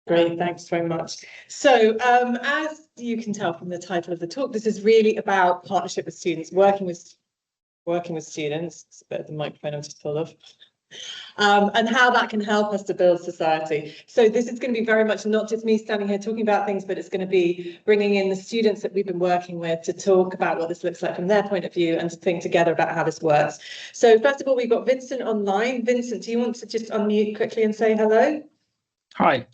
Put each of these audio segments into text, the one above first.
Great, thanks very much. So as you can tell from the title of the talk, this is really about partnership with students, working with students. It's a bit of the microphone I'm just full of. And how that can help us to build society. So this is going to be very much not just me standing here talking about things, but it's going to be bringing in the students that we've been working with to talk about what this looks like from their point of view and to think together about how this works. So first of all, we've got Vincent online. Vincent, do you want to just unmute quickly and say hello? Hi.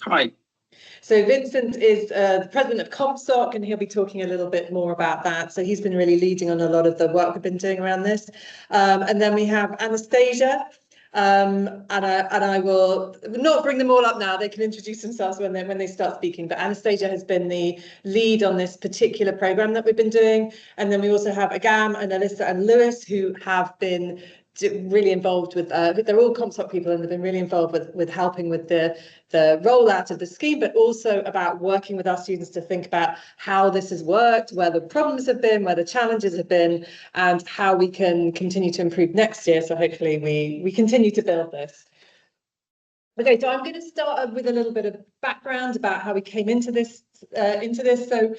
So Vincent is the president of CompSoc, and he'll be talking a little bit more about that. So he's been really leading on a lot of the work we've been doing around this. And then we have Anastasia. And I will not bring them all up now. They can introduce themselves when they start speaking. But Anastasia has been the lead on this particular program that we've been doing. And then we also have Agam and Alyssa and Lewis, who have been really involved with, they're all CompSoc people, and they've been really involved with helping with the rollout of the scheme, but also about working with our students to think about how this has worked, where the problems have been, where the challenges have been, and how we can continue to improve next year. So hopefully we continue to build this. Okay, so I'm going to start with a little bit of background about how we came into this. So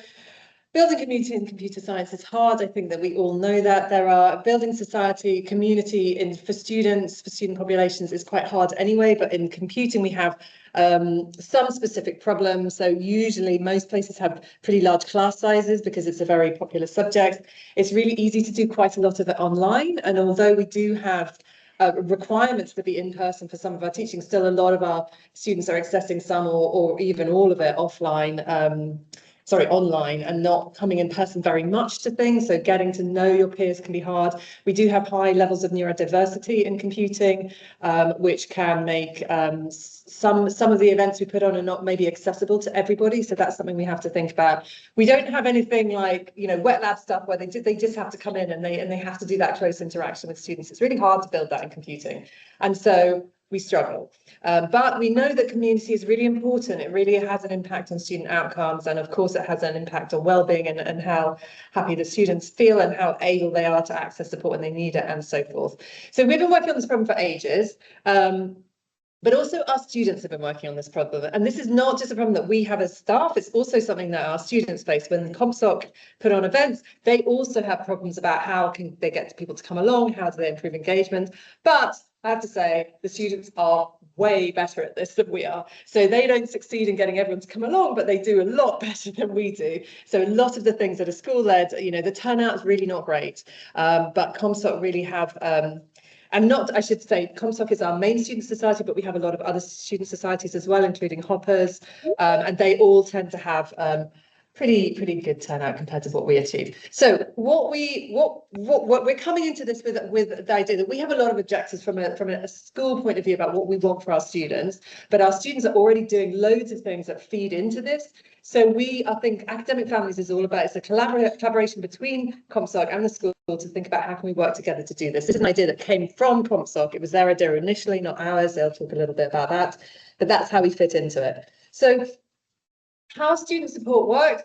building community in computer science is hard. I think that we all know that. There are building society, community for student populations is quite hard anyway, but in computing we have some specific problems. So usually most places have pretty large class sizes because it's a very popular subject. It's really easy to do quite a lot of it online. And although we do have requirements to be in person for some of our teaching, still a lot of our students are accessing some or even all of it online and not coming in person very much to things. So getting to know your peers can be hard. We do have high levels of neurodiversity in computing, which can make some of the events we put on are not maybe accessible to everybody. So that's something we have to think about. We don't have anything like, wet lab stuff where they just have to come in and they have to do that close interaction with students. It's really hard to build that in computing. And so we struggle. But we know that community is really important. It really has an impact on student outcomes. And of course, it has an impact on well-being and how happy the students feel and how able they are to access support when they need it and so forth. So we've been working on this problem for ages. But also our students have been working on this problem. And this is not just a problem that we have as staff, it's also something that our students face. When CompSoc put on events, they also have problems about how can they get people to come along, how do they improve engagement. But I have to say, the students are way better at this than we are. So they don't succeed in getting everyone to come along, but they do a lot better than we do. So a lot of the things that are school-led, the turnout is really not great. But CompSoc really have, I should say, CompSoc is our main student society, but we have a lot of other student societies as well, including Hoppers, and they all tend to have pretty good turnout compared to what we achieve. So what we're coming into this with the idea that we have a lot of objectives from a school point of view about what we want for our students, but our students are already doing loads of things that feed into this. So I think Academic Families is all about, it's a collaboration between CompSoc and the school to think about how can we work together to do this. This is an idea that came from CompSoc. It was their idea initially, not ours. They'll talk a little bit about that, but that's how we fit into it. So how student support works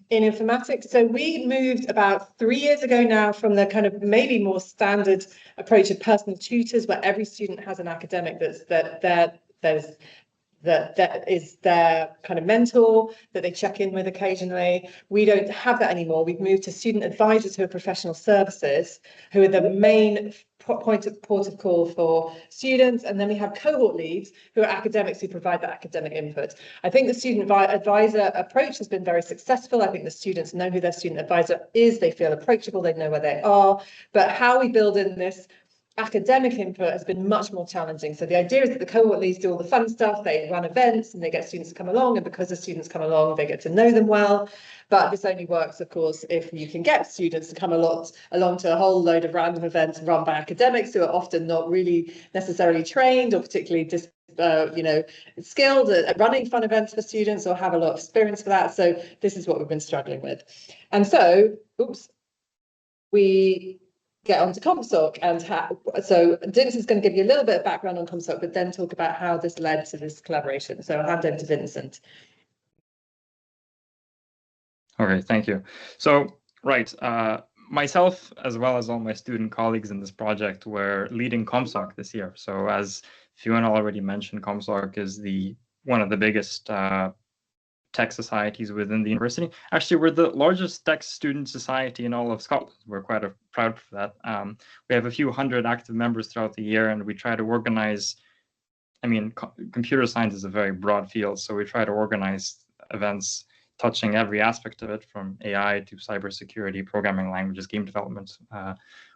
in informatics. So we moved about 3 years ago now from the kind of maybe more standard approach of personal tutors, where every student has an academic that is their kind of mentor that they check in with occasionally. We don't have that anymore. We've moved to student advisors who are professional services, who are the main port of call for students, and then we have cohort leads who are academics who provide that academic input. I think the student advisor approach has been very successful. I think the students know who their student advisor is, they feel approachable, they know where they are, but how we build in this academic input has been much more challenging. So the idea is that the cohort leads do all the fun stuff, they run events and they get students to come along, and because the students come along, they get to know them well. But this only works, of course, if you can get students to come along to a whole load of random events run by academics who are often not really necessarily trained or particularly skilled at running fun events for students or have a lot of experience for that. So this is what we've been struggling with. And so, we get on to CompSoc, and so Vincent's going to give you a little bit of background on CompSoc, but then talk about how this led to this collaboration. So I'll hand over to Vincent. Okay, thank you. So, right, myself, as well as all my student colleagues in this project, were leading CompSoc this year. So as Fiona already mentioned, CompSoc is one of the biggest tech societies within the university. Actually, we're the largest tech student society in all of Scotland. We're quite proud for that. We have a few hundred active members throughout the year, and we try to organize, I mean, computer science is a very broad field, so we try to organize events touching every aspect of it, from AI to cybersecurity, programming languages, game development,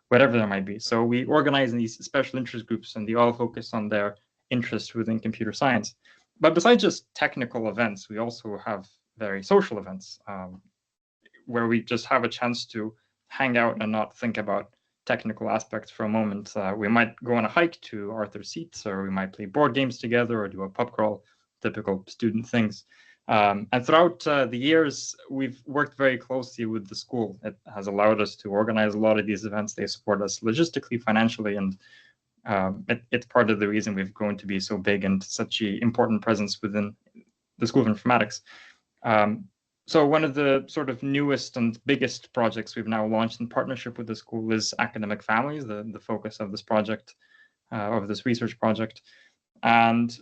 whatever there might be. So we organize in these special interest groups, and they all focus on their interest within computer science. But besides just technical events, we also have very social events where we just have a chance to hang out and not think about technical aspects for a moment. We might go on a hike to Arthur's Seat, or we might play board games together or do a pub crawl, typical student things. And throughout the years, we've worked very closely with the school. It has allowed us to organize a lot of these events. They support us logistically, financially, and it's part of the reason we've grown to be so big and such an important presence within the School of Informatics. So one of the sort of newest and biggest projects we've now launched in partnership with the school is Academic Families, the focus of this project, of this research project. And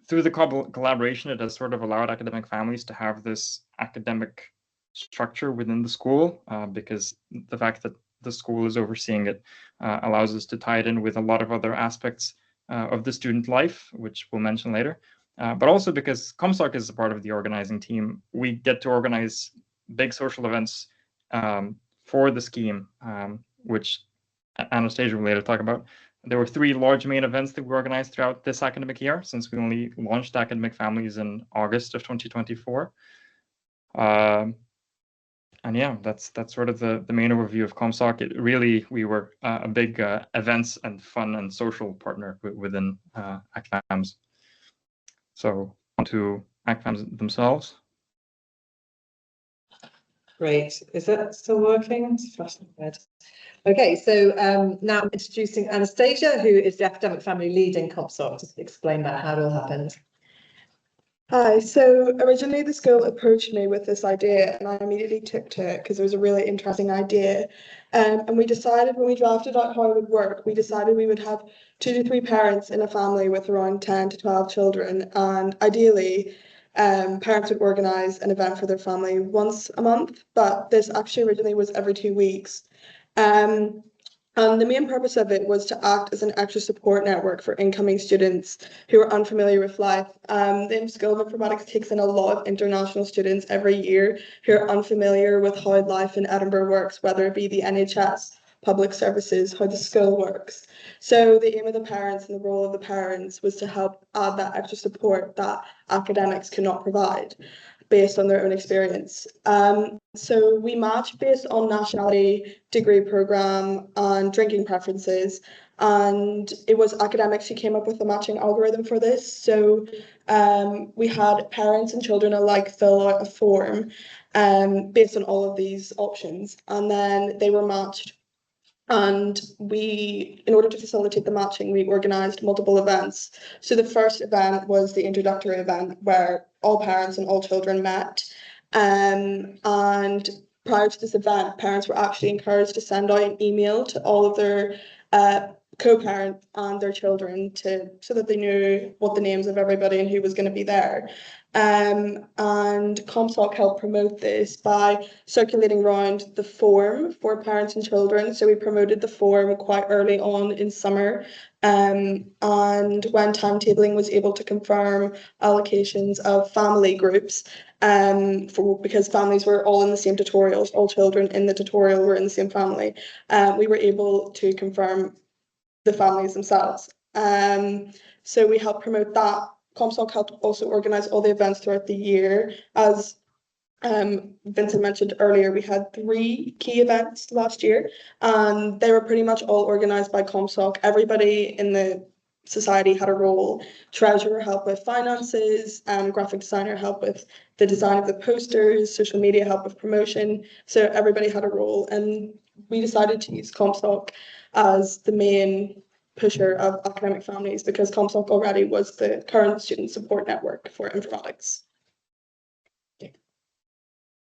through the collaboration, it has sort of allowed academic families to have this academic structure within the school, because the fact that the school is overseeing it allows us to tie it in with a lot of other aspects of the student life, which we'll mention later. But also because CompSoc is a part of the organizing team, we get to organize big social events for the scheme, which Anastasia will later talk about. There were 3 large main events that we organized throughout this academic year, since we only launched Academic Families in August of 2024. And yeah, that's sort of the main overview of CompSoc. We were a big events and fun and social partner within ACFAMs. So on to ACFAMs themselves. Great. Is that still working? It's flashing red. Okay, so now I'm introducing Anastasia, who is the academic family lead in CompSoc, to explain about how it all happened. Hi, so originally the school approached me with this idea and I immediately took to it because it was a really interesting idea. And we decided, when we drafted out how it would work, we decided we would have 2 to 3 parents in a family with around 10 to 12 children, and ideally parents would organise an event for their family once a month, but this actually originally was every 2 weeks. And the main purpose of it was to act as an extra support network for incoming students who are unfamiliar with life. The School of Informatics takes in a lot of international students every year who are unfamiliar with how life in Edinburgh works, whether it be the NHS, public services, how the school works. So the aim of the parents and the role of the parents was to help add that extra support that academics could not provide based on their own experience. So we match based on nationality, degree program, and drinking preferences. And it was academics who came up with the matching algorithm for this. So we had parents and children alike fill out a form based on all of these options. And then they were matched. And we, in order to facilitate the matching, we organised multiple events. So the first event was the introductory event where all parents and all children met. And prior to this event, parents were actually encouraged to send out an email to all of their co-parents and their children so that they knew what the names of everybody and who was going to be there. And CompSoc helped promote this by circulating around the form for parents and children. So we promoted the form quite early on in summer. And when timetabling was able to confirm allocations of family groups, because families were all in the same tutorials, all children in the tutorial were in the same family, we were able to confirm the families themselves. So we helped promote that. CompSoc helped also organise all the events throughout the year. As Vincent mentioned earlier, we had 3 key events last year, and they were pretty much all organised by CompSoc. Everybody in the society had a role. Treasurer helped with finances, graphic designer helped with the design of the posters, social media helped with promotion. So everybody had a role, and we decided to use CompSoc as the main pusher of academic families because CompSoc already was the current student support network for informatics.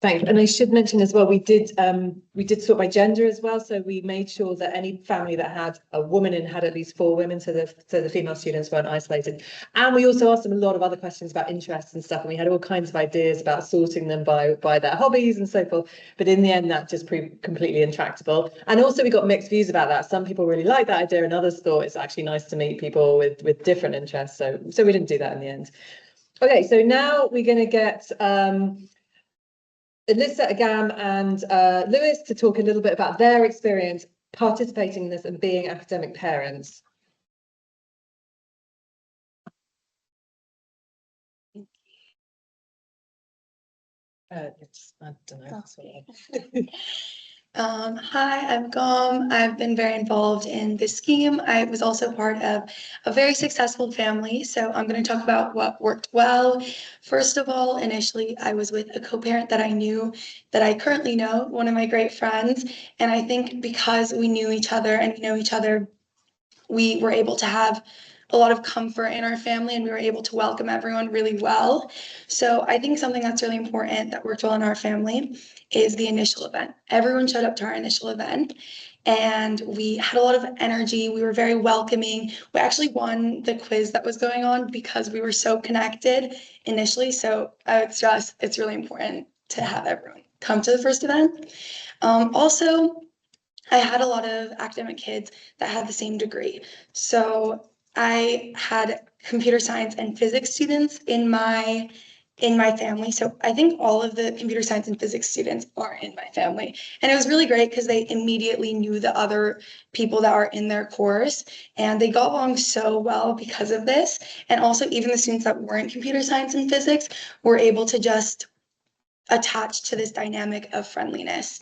Thanks. And I should mention as well, we did sort by gender as well. So we made sure that any family that had a woman in had at least 4 women, so the female students weren't isolated. And we also asked them a lot of other questions about interests and stuff, and we had all kinds of ideas about sorting them by their hobbies and so forth. But in the end, that just proved completely intractable. And also we got mixed views about that. Some people really liked that idea, and others thought it's actually nice to meet people with different interests. So we didn't do that in the end. Okay, so now we're going to get Alyssa, Agam and Lewis to talk a little bit about their experience participating in this and being academic parents. I don't know. Hi, I'm Gom. I've been very involved in this scheme. I was also part of a very successful family, so I'm going to talk about what worked well. First of all, initially, I was with a co-parent that I currently know, one of my great friends, and I think because we knew each other and we know each other, we were able to have a lot of comfort in our family, and we were able to welcome everyone really well. So I think something that's really important that worked well in our family is the initial event. Everyone showed up to our initial event and we had a lot of energy. We were very welcoming. We actually won the quiz that was going on because we were so connected initially. So I would stress it's really important to have everyone come to the first event. Also, I had a lot of academic kids that had the same degree. So I had computer science and physics students in my family. So I think all of the computer science and physics students are in my family. And it was really great because they immediately knew the other people that are in their course, and they got along so well because of this. And also even the students that weren't computer science and physics were able to just attach to this dynamic of friendliness.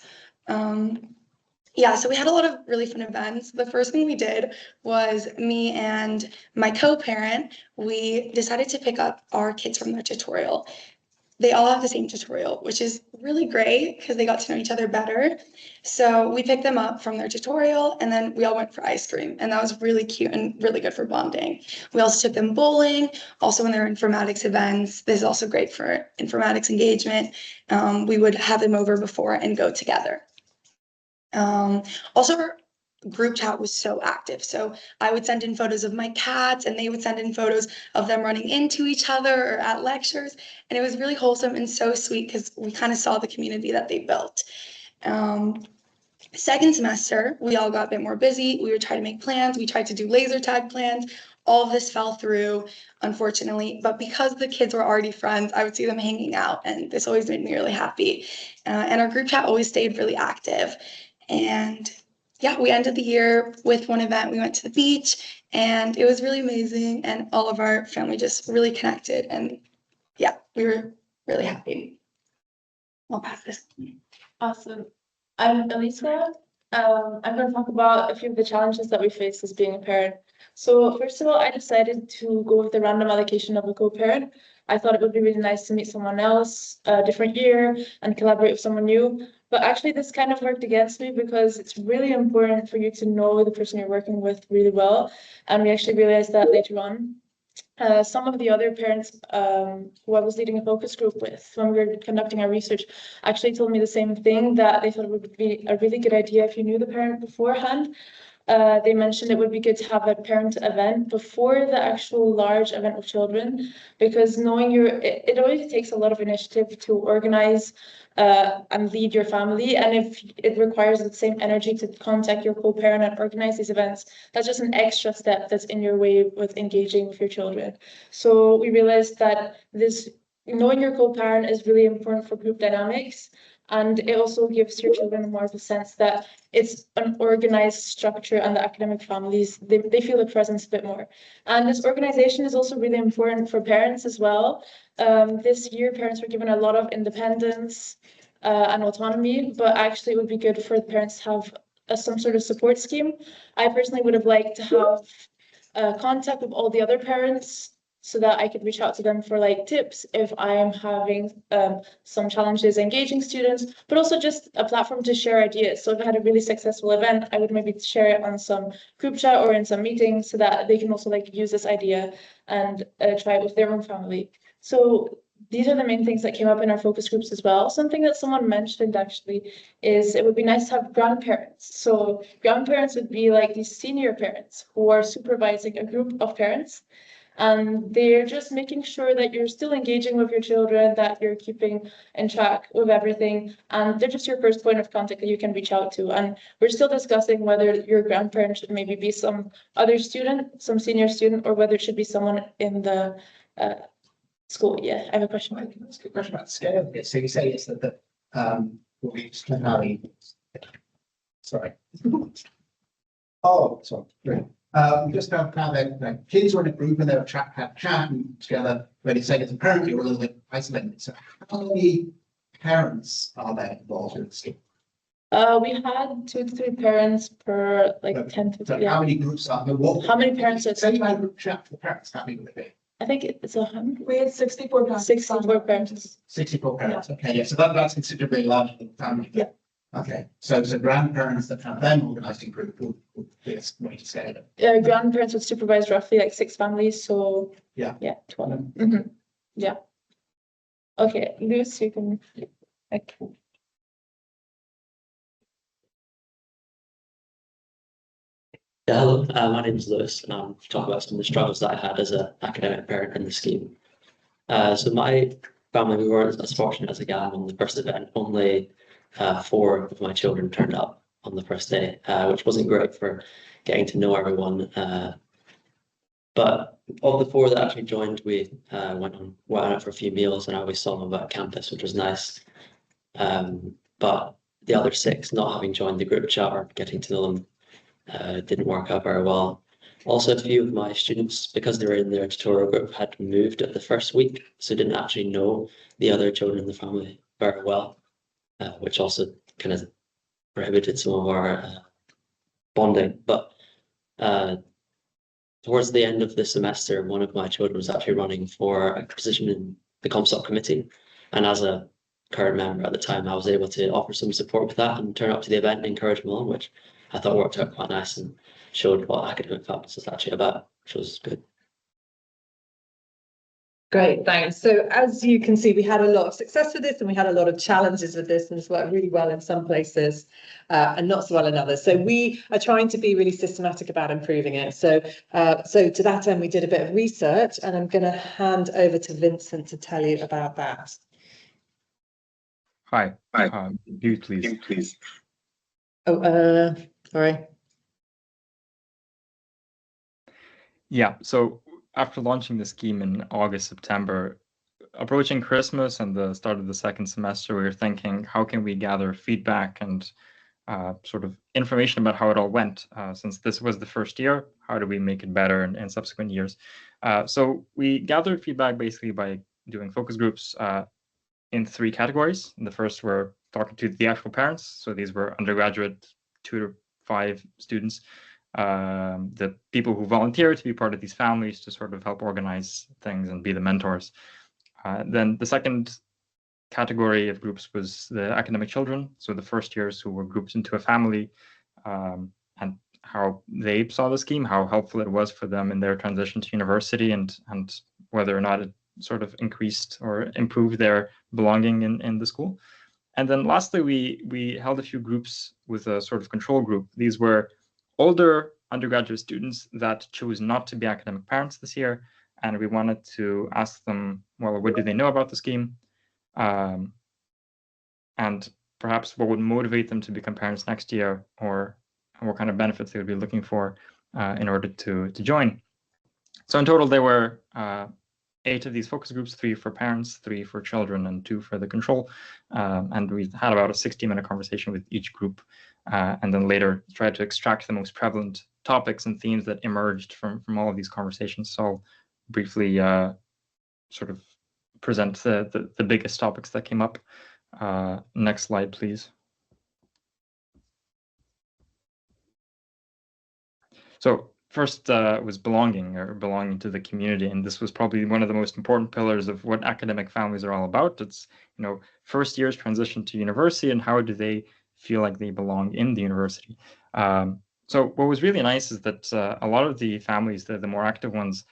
Yeah, so we had a lot of really fun events. The first thing we did was me and my co-parent, we decided to pick up our kids from their tutorial. They all have the same tutorial, which is really great because they got to know each other better. So we picked them up from their tutorial and then we all went for ice cream, and that was really cute and really good for bonding. We also took them bowling. Also, when there were informatics events, this is also great for informatics engagement. We would have them over before and go together. Also, our group chat was so active. So I would send in photos of my cats and they would send in photos of them running into each other or at lectures. And it was really wholesome and so sweet because we kind of saw the community that they built. Second semester, we all got a bit more busy. We would try to make plans. We tried to do laser tag plans. All of this fell through, unfortunately, but because the kids were already friends, I would see them hanging out, and this always made me really happy. And our group chat always stayed really active. And yeah, we ended the year with one event. We went to the beach and it was really amazing. And all of our family just really connected. And yeah, we were really happy. I'll pass this. Awesome. I'm Elisa. I'm going to talk about a few of the challenges that we face as being a parent. So first of all, I decided to go with the random allocation of a co-parent. I thought it would be really nice to meet someone else, a different year, and collaborate with someone new. But actually, this kind of worked against me because it's really important for you to know the person you're working with really well. And we actually realized that later on. Some of the other parents who I was leading a focus group with when we were conducting our research actually told me the same thing, that they thought it would be a really good idea if you knew the parent beforehand. They mentioned it would be good to have a parent event before the actual large event of children, because knowing it already takes a lot of initiative to organize and lead your family. And if it requires the same energy to contact your co-parent and organize these events, that's just an extra step that's in your way with engaging with your children. So we realized that knowing your co-parent is really important for group dynamics. And it also gives your children more of a sense that it's an organized structure, and the academic families, they feel the presence a bit more. And this organization is also really important for parents as well. This year, parents were given a lot of independence and autonomy, but actually it would be good for the parents to have some sort of support scheme. I personally would have liked to have contact with all the other parents so that I could reach out to them for like tips if I'm having some challenges engaging students, but also just a platform to share ideas. So if I had a really successful event, I would maybe share it on some group chat or in some meetings so that they can also like use this idea and try it with their own family. So these are the main things that came up in our focus groups as well. Something that someone mentioned actually is it would be nice to have grandparents. So grandparents would be like these senior parents who are supervising a group of parents. And they're just making sure that you're still engaging with your children, that you're keeping in track with everything. And they're just your first point of contact that you can reach out to. And we're still discussing whether your grandparent should maybe be some other student, some senior student, or whether it should be someone in the school. Yeah, I have a question. Can I ask a question about the scale of it? So you say it's that will be explained. Sorry. Oh, sorry. Great. Just about how that kids are in a group and they're chatting together, but it's saying as a parent you're a little bit isolated. So how many parents are there involved in the scheme? We had 2 to 3 parents per like 10 to So yeah. how many groups are there? How many parents are Say you had a group chat for parents, how many would it be? I think it's 100. We had 64 parents. 64 parents. 64 parents. Okay, yeah. So that's considerably larger than family. Yeah. Okay. So grandparents that have them organised in group would be a way to scale it. Grandparents would supervise roughly like 6 families, so Yeah. 12. Mhm. Yeah. Okay, Luce, you can. Like, Yeah, hello, my name is Lewis, and I'm talking about some of the struggles that I had as an academic parent in the scheme. So my family, we weren't as fortunate as again on the first event. Only 4 of my children turned up on the first day, which wasn't great for getting to know everyone. But of the 4 that actually joined, we went out for a few meals, and I always saw them about campus, which was nice. But the other 6, not having joined the group chat or getting to know them, didn't work out very well. Also, a few of my students, because they were in their tutorial group, had moved at the first week, so didn't actually know the other children in the family very well, which also kind of prohibited some of our bonding. But towards the end of the semester, one of my children was actually running for a position in the CompSoc committee, and as a current member at the time, I was able to offer some support with that and turn up to the event and encourage them on, which I thought worked out quite nice and showed what academic fitness is actually about, which was good. Great, thanks. So as you can see, we had a lot of success with this and we had a lot of challenges with this, and it's worked really well in some places and not so well in others. So we are trying to be really systematic about improving it. So to that end, we did a bit of research, and I'm going to hand over to Vincent to tell you about that. Hi. Mute, please. Oh, sorry. Yeah, so after launching the scheme in August, September, approaching Christmas and the start of the second semester, we were thinking, how can we gather feedback and sort of information about how it all went? Since this was the first year, how do we make it better in subsequent years? So we gathered feedback basically by doing focus groups in 3 categories. The first were talking to the actual parents. So these were undergraduate 2 to 5 students, the people who volunteer to be part of these families to sort of help organize things and be the mentors. Then the second category of groups was the academic children, so the first years who were grouped into a family, and how they saw the scheme, how helpful it was for them in their transition to university, and whether or not it sort of increased or improved their belonging in the school. And then lastly, we held a few groups with a sort of control group. These were older undergraduate students that chose not to be academic parents this year, and we wanted to ask them, well, what do they know about the scheme? And perhaps what would motivate them to become parents next year, or what kind of benefits they would be looking for in order to join. So in total, there were 8 of these focus groups, 3 for parents, 3 for children, and 2 for the control. And we had about a 60-minute conversation with each group, and then later tried to extract the most prevalent topics and themes that emerged from all of these conversations. So I'll briefly sort of present the biggest topics that came up. Next slide, please. So first was belonging to the community, and this was probably one of the most important pillars of what academic families are all about. It's, first years transition to university, and how do they feel like they belong in the university. So what was really nice is that a lot of the families, the more active ones,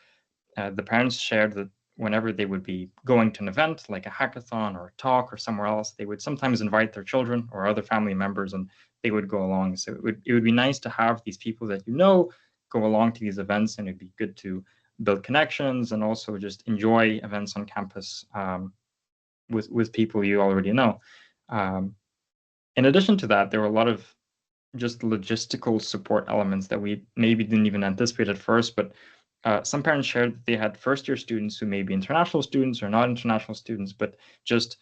the parents shared that whenever they would be going to an event like a hackathon or a talk or somewhere else, they would sometimes invite their children or other family members, and they would go along. So it would be nice to have these people that go along to these events, and it'd be good to build connections and also just enjoy events on campus with people you already know. In addition to that, there were a lot of just logistical support elements that we maybe didn't even anticipate at first, but some parents shared that they had first-year students who may be international students or not international students, but just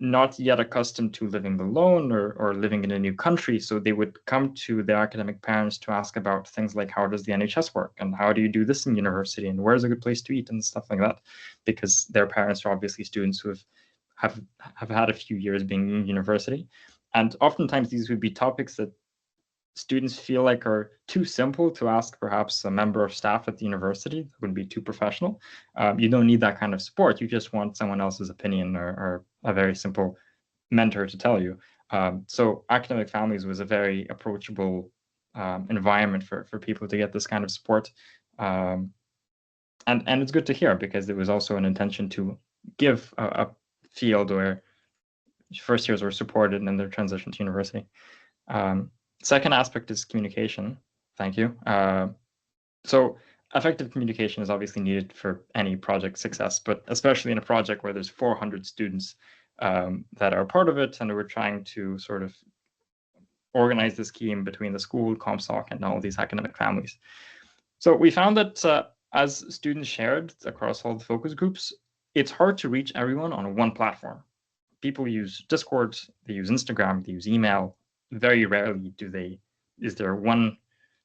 not yet accustomed to living alone or living in a new country. So they would come to their academic parents to ask about things like, how does the NHS work? And how do you do this in university? And where's a good place to eat and stuff like that? Because their parents are obviously students who have had a few years being in university. And oftentimes these would be topics that students feel like are too simple to ask perhaps a member of staff at the university. That would be too professional. You don't need that kind of support. You just want someone else's opinion or a very simple mentor to tell you. So academic families was a very approachable environment for people to get this kind of support. And it's good to hear, because there was also an intention to give a field where first years were supported in their transition to university. Second aspect is communication. Thank you. So effective communication is obviously needed for any project success, but especially in a project where there's 400 students that are part of it, and we're trying to sort of organize the scheme between the school, CompSoc, and all these academic families. So we found that as students shared across all the focus groups, it's hard to reach everyone on one platform. People use Discord, they use Instagram, they use email. Very rarely is there one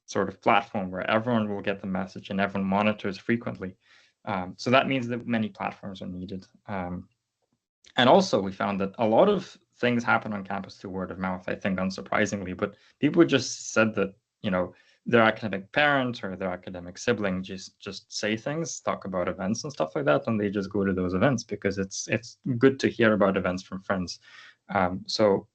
sort of platform where everyone will get the message and everyone monitors frequently. So that means that many platforms are needed. And also we found that a lot of things happen on campus through word of mouth, I think unsurprisingly, but people just said that, their academic parent or their academic sibling just say things, talk about events and stuff like that, and they just go to those events because it's good to hear about events from friends. So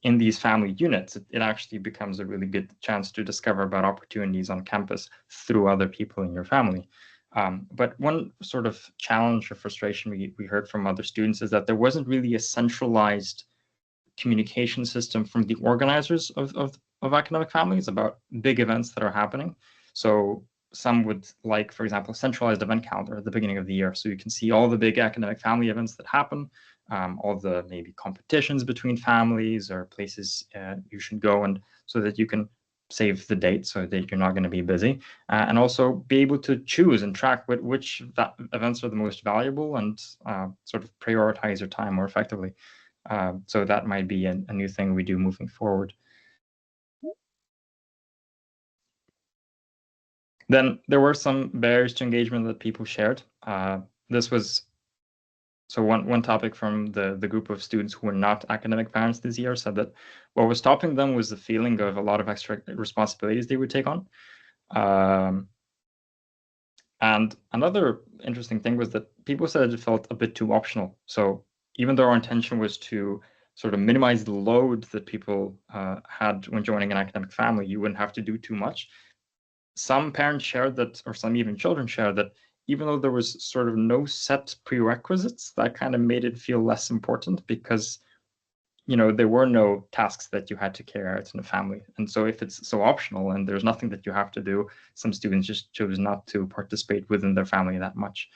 in these family units, it actually becomes a really good chance to discover about opportunities on campus through other people in your family. But one sort of challenge or frustration we heard from other students is that there wasn't really a centralized communication system from the organizers of academic families about big events that are happening. So some would like, for example, a centralized event calendar at the beginning of the year, so you can see all the big academic family events that happen, all the maybe competitions between families or places you should go, and so that you can save the date so that you're not going to be busy, and also be able to choose and track which events are the most valuable and sort of prioritize your time more effectively. So that might be a new thing we do moving forward. Then there were some barriers to engagement that people shared. This was so one topic from the group of students who were not academic parents this year said that what was stopping them was the feeling of a lot of extra responsibilities they would take on. And another interesting thing was that people said it felt a bit too optional. So even though our intention was to sort of minimize the load that people had when joining an academic family, you wouldn't have to do too much. Some parents shared that, or some even children shared that, even though there was sort of no set prerequisites, that kind of made it feel less important because, there were no tasks that you had to carry out in a family. And so if it's so optional and there's nothing that you have to do, some students just chose not to participate within their family that much.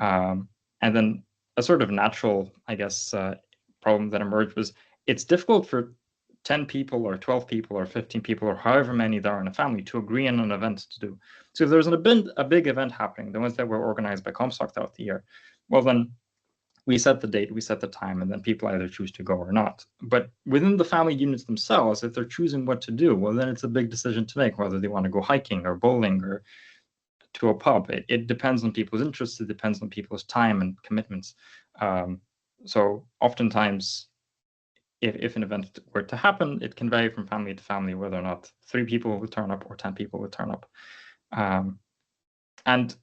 And then a sort of natural, I guess, problem that emerged was it's difficult for 10 people or 12 people or 15 people or however many there are in a family to agree on an event to do. So if there's a big event happening, the ones that were organized by CompSoc throughout the year, well, then we set the date, we set the time, and then people either choose to go or not. But within the family units themselves, if they're choosing what to do, well, then it's a big decision to make, whether they want to go hiking or bowling or to a pub. It depends on people's interests. It depends on people's time and commitments. So oftentimes, if an event were to happen, it can vary from family to family whether or not 3 people will turn up or 10 people will turn up. And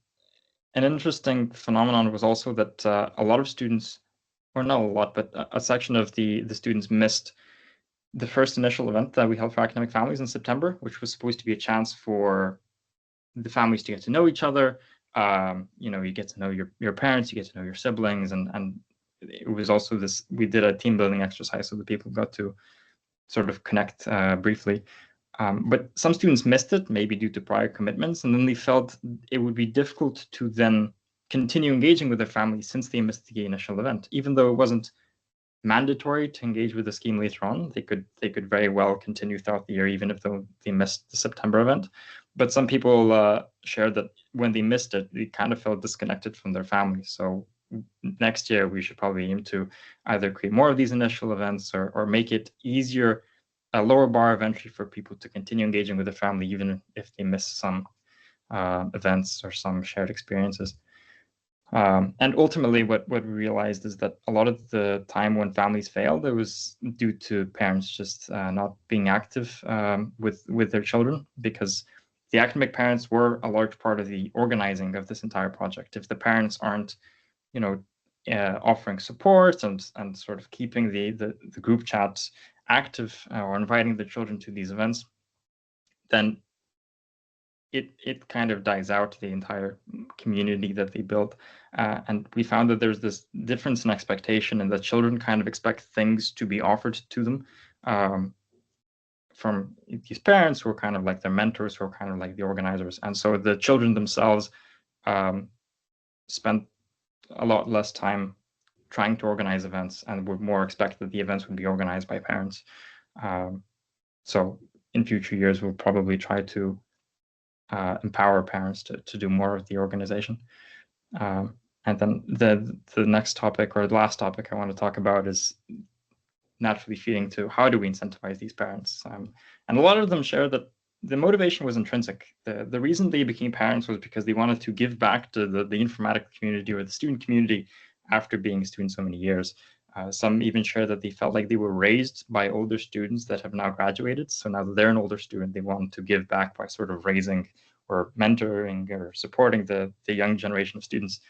an interesting phenomenon was also that a lot of students, or not a lot, but a section of the students missed the first initial event that we held for academic families in September, which was supposed to be a chance for the families to get to know each other, you know, you get to know your parents, you get to know your siblings, and it was also this, we did a team building exercise so the people got to sort of connect briefly. But some students missed it, maybe due to prior commitments, and then they felt it would be difficult to then continue engaging with their family since they missed the initial event. Even though it wasn't mandatory to engage with the scheme later on, they could very well continue throughout the year, even if they missed the September event. But some people shared that when they missed it, they kind of felt disconnected from their family. So next year, we should probably aim to either create more of these initial events or make it easier, a lower bar of entry for people to continue engaging with their family, even if they miss some events or some shared experiences. And ultimately, what we realized is that a lot of the time when families failed, it was due to parents just not being active with their children, because the academic parents were a large part of the organizing of this entire project. If the parents aren't, you know, offering support and sort of keeping the group chats active or inviting the children to these events, then it kind of dies out, the entire community that they built. And we found that there's this difference in expectation, and that children kind of expect things to be offered to them from these parents who are kind of like their mentors, who are kind of like the organizers. And so the children themselves spent a lot less time trying to organize events and would more expect that the events would be organized by parents. So in future years, we'll probably try to empower parents to do more of the organization. And then the next topic, or the last topic I want to talk about, is naturally feeding to how do we incentivize these parents. And a lot of them share that the motivation was intrinsic. The reason they became parents was because they wanted to give back to the informatics community or the student community after being students so many years. Some even share that they felt like they were raised by older students that have now graduated. So now that they're an older student, they want to give back by sort of raising or mentoring or supporting the young generation of students.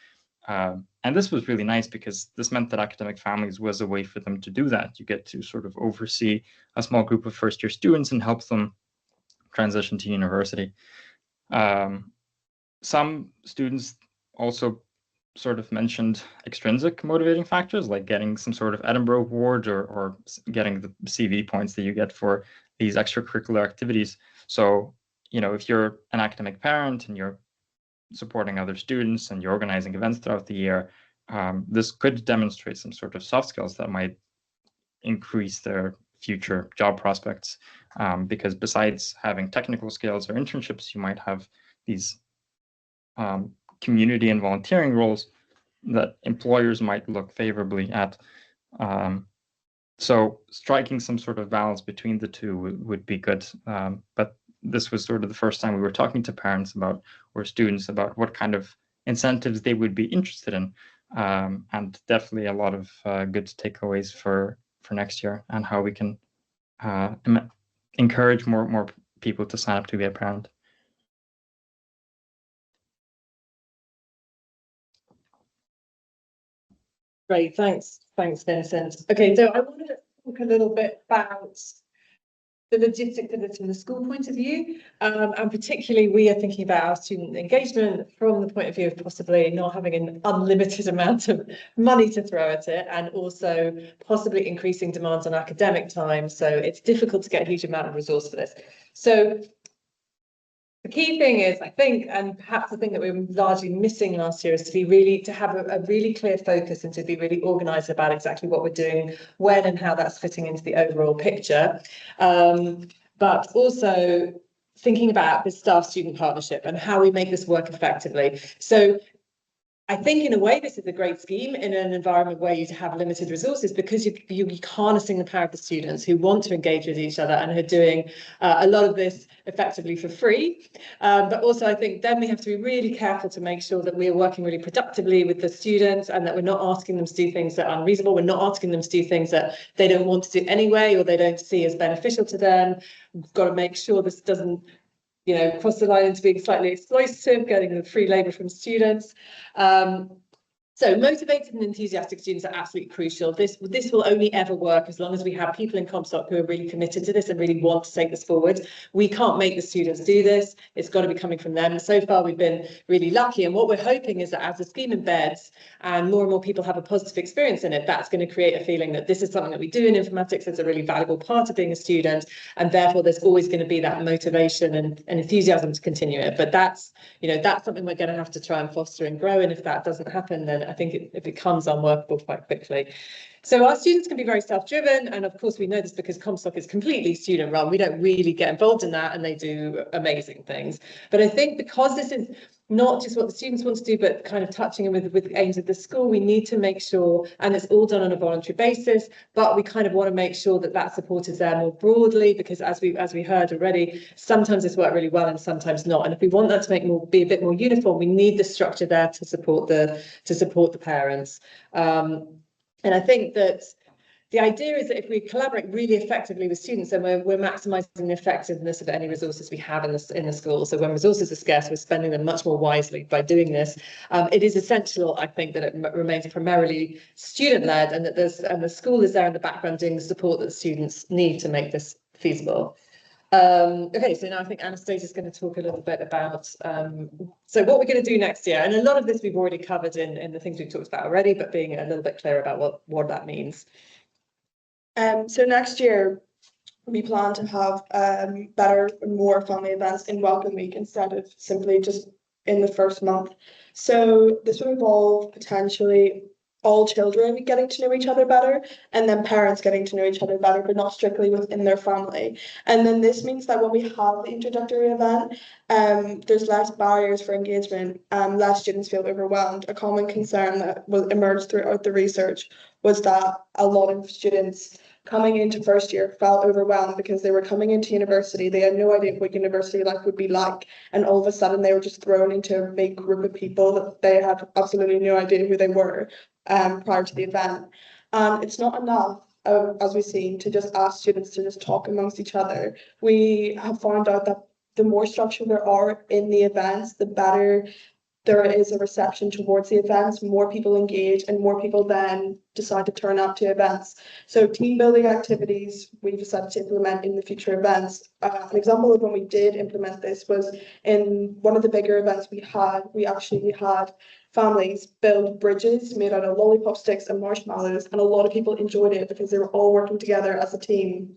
And this was really nice because this meant that academic families was a way for them to do that. You get to sort of oversee a small group of first-year students and help them transition to university. Some students also sort of mentioned extrinsic motivating factors, like getting some sort of Edinburgh Award or getting the CV points that you get for these extracurricular activities. So, you know, if you're an academic parent and you're supporting other students and you're organizing events throughout the year, this could demonstrate some sort of soft skills that might increase their future job prospects, because besides having technical skills or internships, you might have these community and volunteering roles that employers might look favorably at. So striking some sort of balance between the two would be good. But this was sort of the first time we were talking to parents about, or students about, what kind of incentives they would be interested in. And definitely a lot of good takeaways for next year, and how we can encourage more people to sign up to be a parent. Great, thanks, Vincent. Okay, so I want to talk a little bit about the logistics of this from the school point of view, and particularly we are thinking about our student engagement from the point of view of possibly not having an unlimited amount of money to throw at it, and also possibly increasing demands on academic time. So it's difficult to get a huge amount of resource for this. So the key thing is, I think, and perhaps the thing that we were largely missing last year, is to have a really clear focus and to be really organised about exactly what we're doing, when and how that's fitting into the overall picture. But also thinking about the staff-student partnership and how we make this work effectively. So I think in a way this is a great scheme in an environment where you have limited resources, because you're harnessing the power of the students who want to engage with each other and who are doing a lot of this effectively for free. But also I think then we have to be really careful to make sure that we are working really productively with the students, and that we're not asking them to do things that are unreasonable. We're not asking them to do things that they don't want to do anyway, or they don't see as beneficial to them. We've got to make sure this doesn't, you know, cross the line into being slightly exploitative, getting the free labour from students. So motivated and enthusiastic students are absolutely crucial. This will only ever work as long as we have people in CompSoc who are really committed to this and really want to take this forward. We can't make the students do this. It's got to be coming from them. So far, we've been really lucky. And what we're hoping is that as the scheme embeds and more people have a positive experience in it, that's going to create a feeling that this is something that we do in informatics. It's a really valuable part of being a student. And therefore, there's always going to be that motivation and enthusiasm to continue it. But that's something we're going to have to try and foster and grow. And if that doesn't happen, then I think it becomes unworkable quite quickly. So our students can be very self-driven, and of course we know this because CompSoc is completely student-run. We don't really get involved in that, and they do amazing things. But I think because this is not just what the students want to do, but kind of touching in with the aims of the school, we need to make sure, and it's all done on a voluntary basis, but we kind of want to make sure that that support is there more broadly, because as we heard already, sometimes it's worked really well and sometimes not. And if we want that to be a bit more uniform, we need the structure there to support the parents. And I think that the idea is that if we collaborate really effectively with students, then we're maximising the effectiveness of any resources we have in the school. So when resources are scarce, we're spending them much more wisely by doing this. It is essential, I think, that it remains primarily student-led, and that the school is there in the background doing the support that the students need to make this feasible. Okay, so now I think Anastasia is going to talk a little bit about so what we're going to do next year, and a lot of this we've already covered in the things we've talked about already, but being a little bit clear about what that means. So next year we plan to have better and more family events in Welcome Week instead of simply just in the first month. So this would involve potentially all children getting to know each other better, and then parents getting to know each other better, but not strictly within their family. And then this means that when we have the introductory event, there's less barriers for engagement, less students feel overwhelmed. A common concern that emerged throughout the research was that a lot of students coming into first year felt overwhelmed because they were coming into university. They had no idea what university life would be like, and all of a sudden they were just thrown into a big group of people that they had absolutely no idea who they were prior to the event. And it's not enough, as we've seen, to just ask students to just talk amongst each other. We have found out that the more structure there are in the events, the better there is a reception towards the events, more people engage, and more people then decide to turn up to events. So team building activities we've decided to implement in the future events. An example of when we did implement this was in one of the bigger events we actually had families build bridges made out of lollipop sticks and marshmallows, and a lot of people enjoyed it because they were all working together as a team.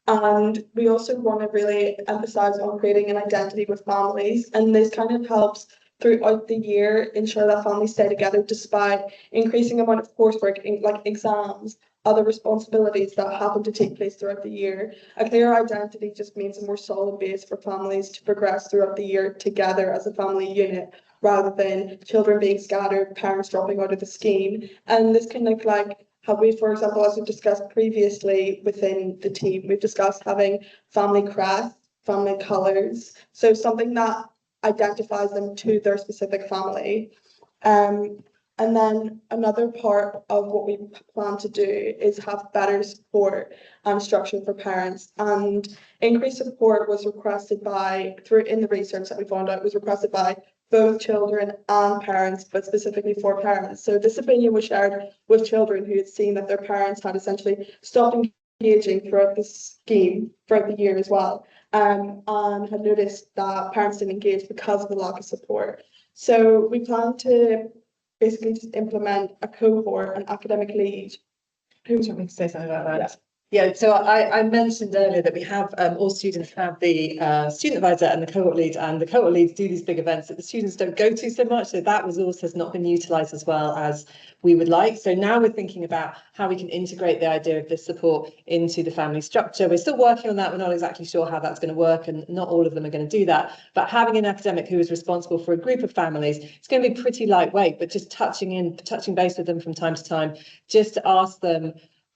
And we also want to really emphasize on creating an identity with families, and this kind of helps throughout the year ensure that families stay together despite increasing amount of coursework, like exams, other responsibilities that happen to take place throughout the year. A clear identity just means a more solid base for families to progress throughout the year together as a family unit, rather than children being scattered, parents dropping out of the scheme. And this can look like how we, for example, as we've discussed previously within the team, we've discussed having family crafts, family colours, so something that identifies them to their specific family. And then another part of what we plan to do is have better support and structure for parents. And increased support was requested in the research that we found out, was requested by both children and parents, but specifically for parents. So this opinion was shared with children who had seen that their parents had essentially stopped engaging throughout the scheme, throughout the year as well. And had noticed that parents didn't engage because of the lack of support. So we plan to basically just implement a cohort, an academic lead. Who would you want me to say something about that? Yeah, so I mentioned earlier that we have all students have the student advisor and the cohort lead, and the cohort leads do these big events that the students don't go to so much. So that resource has not been utilised as well as we would like. So now we're thinking about how we can integrate the idea of this support into the family structure. We're still working on that. We're not exactly sure how that's going to work, and not all of them are going to do that. But having an academic who is responsible for a group of families, it's going to be pretty lightweight, but just touching base with them from time to time, just to ask them,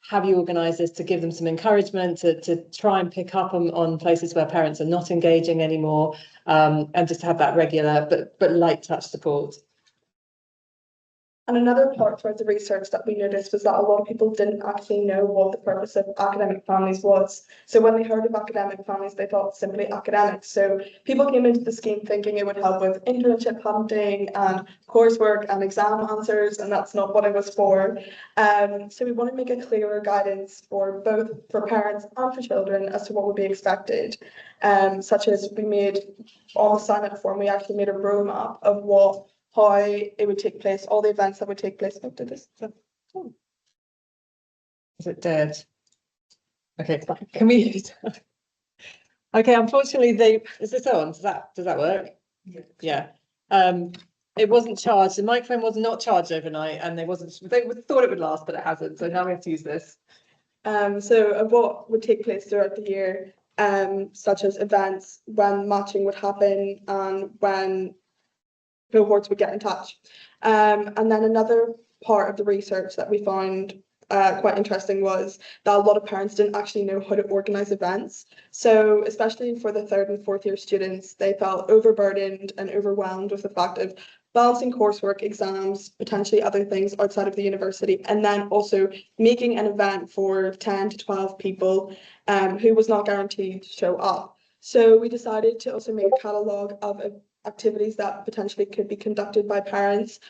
have you organised this, to give them some encouragement, to try and pick up on places where parents are not engaging anymore, and just have that regular but light touch support. And another part throughout the research that we noticed was that a lot of people didn't actually know what the purpose of academic families was. So when they heard of academic families, they thought simply academics. So people came into the scheme thinking it would help with internship hunting and coursework and exam answers, and that's not what it was for. So we want to make a clearer guidance for both for parents and for children as to what would be expected. Such as we made on the sign-up form, we actually made a roadmap of how it would take place, all the events that would take place after this. Is it dead? Okay, can we? Okay, unfortunately, is this on? Does that work? Yeah. It wasn't charged. The microphone was not charged overnight, and they thought it would last, but it hasn't. So now we have to use this. So of what would take place throughout the year, such as events, when matching would happen, and when cohorts would get in touch. And then another part of the research that we found quite interesting was that a lot of parents didn't actually know how to organise events. So especially for the 3rd and 4th year students, they felt overburdened and overwhelmed with the fact of balancing coursework, exams, potentially other things outside of the university, and then also making an event for 10 to 12 people who was not guaranteed to show up. So we decided to also make a catalogue of activities that potentially could be conducted by parents,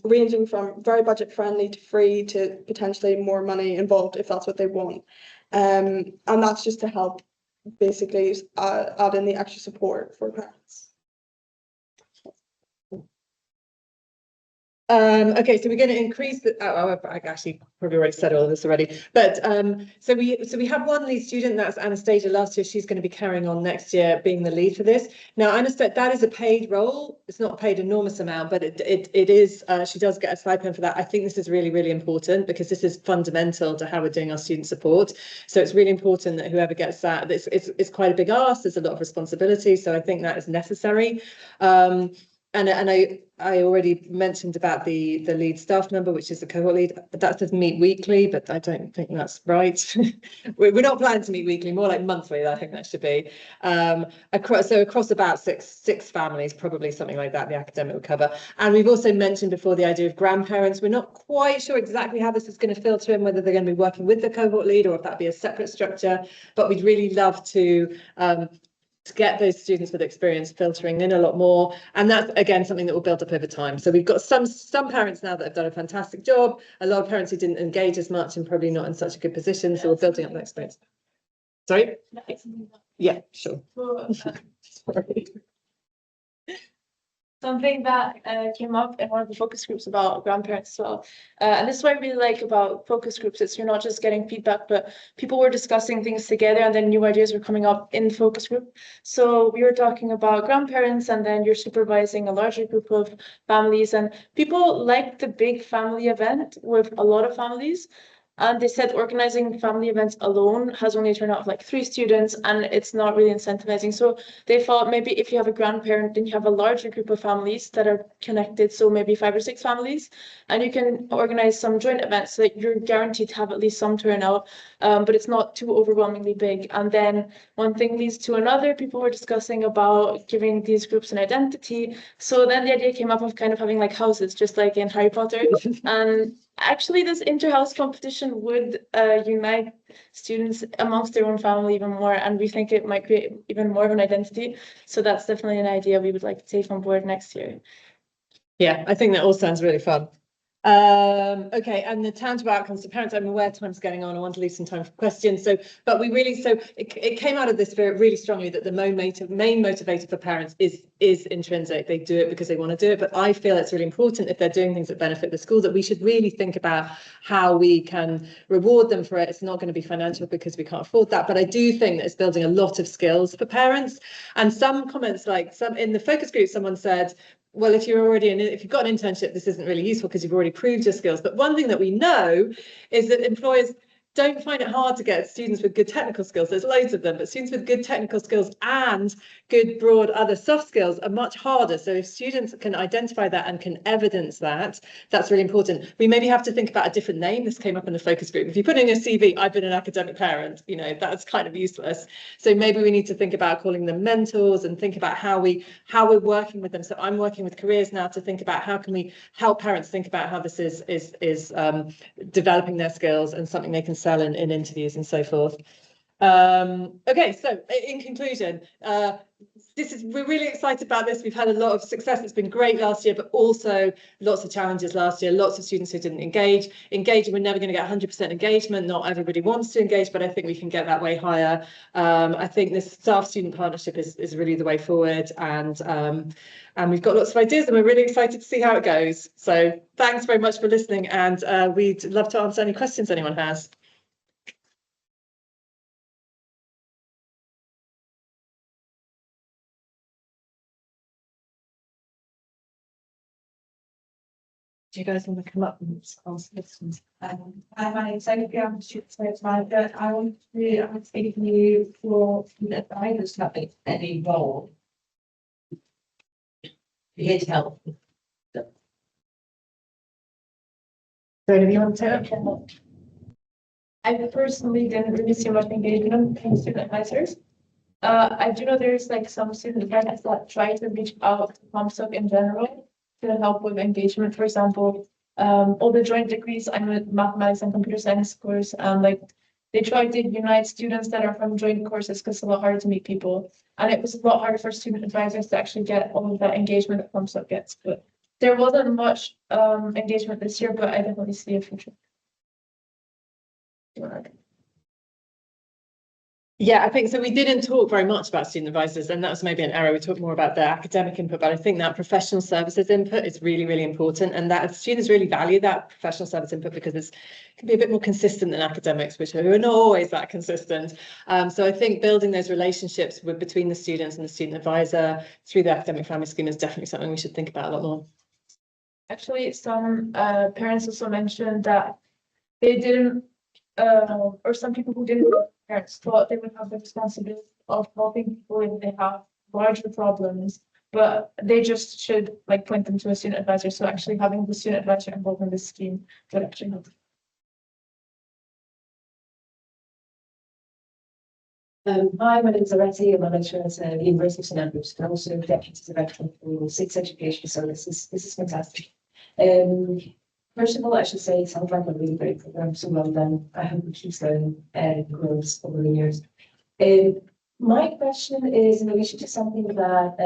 ranging from very budget friendly to free to potentially more money involved if that's what they want. And that's just to help basically add in the extra support for parents. Okay, so we're going to increase the. I actually probably already said all of this already, but so we have one lead student, that's Anastasia last year. She's going to be carrying on next year being the lead for this. Now, Anastasia, that is a paid role. It's not a paid enormous amount, but it is. She does get a stipend for that. I think this is really, really important because this is fundamental to how we're doing our student support. So it's really important that whoever gets that, it's quite a big ask. There's a lot of responsibility, so I think that is necessary. And I already mentioned about the lead staff member, which is the cohort lead. That says meet weekly, but I don't think that's right. We're not planning to meet weekly, more like monthly. I think that should be across about six families, probably something like that. The academic will cover. And we've also mentioned before the idea of grandparents. We're not quite sure exactly how this is going to filter in, whether they're going to be working with the cohort lead or if that'd be a separate structure. But we'd really love to get those students with experience filtering in a lot more, and that's again something that will build up over time. So we've got some parents now that have done a fantastic job, a lot of parents who didn't engage as much and probably not in such a good position, so we're building up that experience. Sorry? Yeah, sure. Sorry. Something that came up in one of the focus groups about grandparents as well. And this is what I really like about focus groups. It's you're not just getting feedback, but people were discussing things together and then new ideas were coming up in the focus group. So we were talking about grandparents and then you're supervising a larger group of families, and people like the big family event with a lot of families. And they said organizing family events alone has only a turnout of like 3 students and it's not really incentivizing. So they thought maybe if you have a grandparent, then you have a larger group of families that are connected. So maybe 5 or 6 families, and you can organize some joint events so that you're guaranteed to have at least some turnout, but it's not too overwhelmingly big. And then one thing leads to another. People were discussing about giving these groups an identity. So then the idea came up of kind of having like houses, just like in Harry Potter. And actually, this inter-house competition would unite students amongst their own family even more, and we think it might create even more of an identity. So that's definitely an idea we would like to take on board next year. Yeah, I think that all sounds really fun. Okay, and the tangible outcomes to parents. I'm aware time's getting on. I want to leave some time for questions. But it came out of this spirit really strongly that the main motivator for parents is intrinsic. They do it because they want to do it. But I feel it's really important if they're doing things that benefit the school that we should really think about how we can reward them for it. It's not going to be financial because we can't afford that. But I do think that it's building a lot of skills for parents. And some comments, like some in the focus group, someone said, well, if you've got an internship, this isn't really useful because you've already proved your skills. But one thing that we know is that employers don't find it hard to get students with good technical skills. There's loads of them, but students with good technical skills and good broad other soft skills are much harder. So if students can identify that and can evidence that, that's really important. We maybe have to think about a different name. This came up in the focus group. If you put in your CV, I've been an academic parent, you know, that's kind of useless. So maybe we need to think about calling them mentors and think about how we're working with them. So I'm working with careers now to think about how can we help parents think about how this is developing their skills and something they can sell in interviews and so forth. Okay, so in conclusion, we're really excited about this. We've had a lot of success. It's been great last year, but also lots of challenges last year. Lots of students who didn't engage. Engaging, we're never going to get 100% engagement. Not everybody wants to engage, but I think we can get that way higher. I think this staff-student partnership is really the way forward, and we've got lots of ideas, and we're really excited to see how it goes. So thanks very much for listening, and we'd love to answer any questions anyone has. Do you guys want to come up and ask questions? Hi, my name's Sophie. I'm a student service manager. I want to ask you for student advisors to have any role. You're here to help. So do you want to take it? I personally didn't really see much engagement from student advisors. I do know there's like some student advisors that try to reach out to CompSoc in general to help with engagement. For example, all the joint degrees, I'm a mathematics and computer science course, and like they try to unite students that are from joint courses because it's a lot harder to meet people. And it was a lot harder for student advisors to actually get all of that engagement that CompSoc gets. But there wasn't much engagement this year, but I definitely see a future. Yeah, I think so. We didn't talk very much about student advisors, and that was maybe an error. We talked more about the academic input, but I think that professional services input is really, really important, and that students really value that professional service input because it can be a bit more consistent than academics, which are not always that consistent. So I think building those relationships between the students and the student advisor through the academic family scheme is definitely something we should think about a lot more. Actually, some parents also mentioned that they didn't, or some people who didn't, parents thought they would have the responsibility of helping people if they have larger problems, but they just should like point them to a student advisor. So actually having the student advisor involved in this scheme would actually help. Hi, my name is Areti. I'm a lecturer at the University of St Andrews, and also deputy director for SICSA Education. So this is fantastic. First of all, I should say it sounds like a really great program, so well done. I hope it keeps going and grows over the years. My question is in relation to something that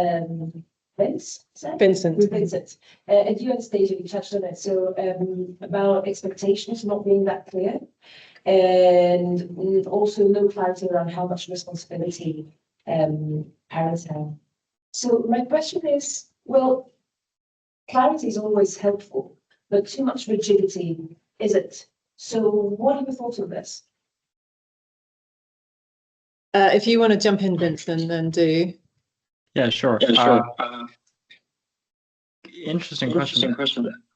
Vincent, and you at the stage you touched on it. So about expectations not being that clear, and also no clarity around how much responsibility parents have. So my question is, well, clarity is always helpful, but too much rigidity isn't. So what are your thoughts on this? If you want to jump in, Vincent, then do. Yeah, sure. Interesting question.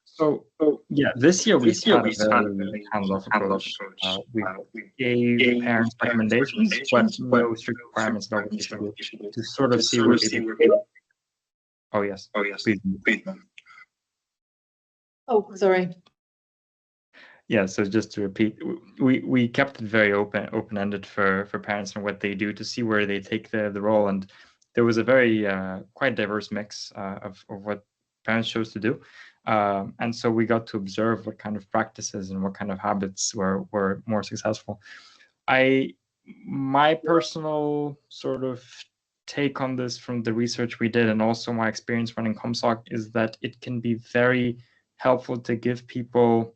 So yeah, this year we started a hands-off approach. We gave parents recommendations, but no strict requirements about what they should do to sort of see where they. Oh yes, please. Oh, sorry. Yeah, so just to repeat, we kept it very open-ended for parents and what they do to see where they take the role, and there was a very quite diverse mix of what parents chose to do, and so we got to observe what kind of practices and what kind of habits were more successful. My personal sort of take on this from the research we did and also my experience running CompSoc is that it can be very helpful to give people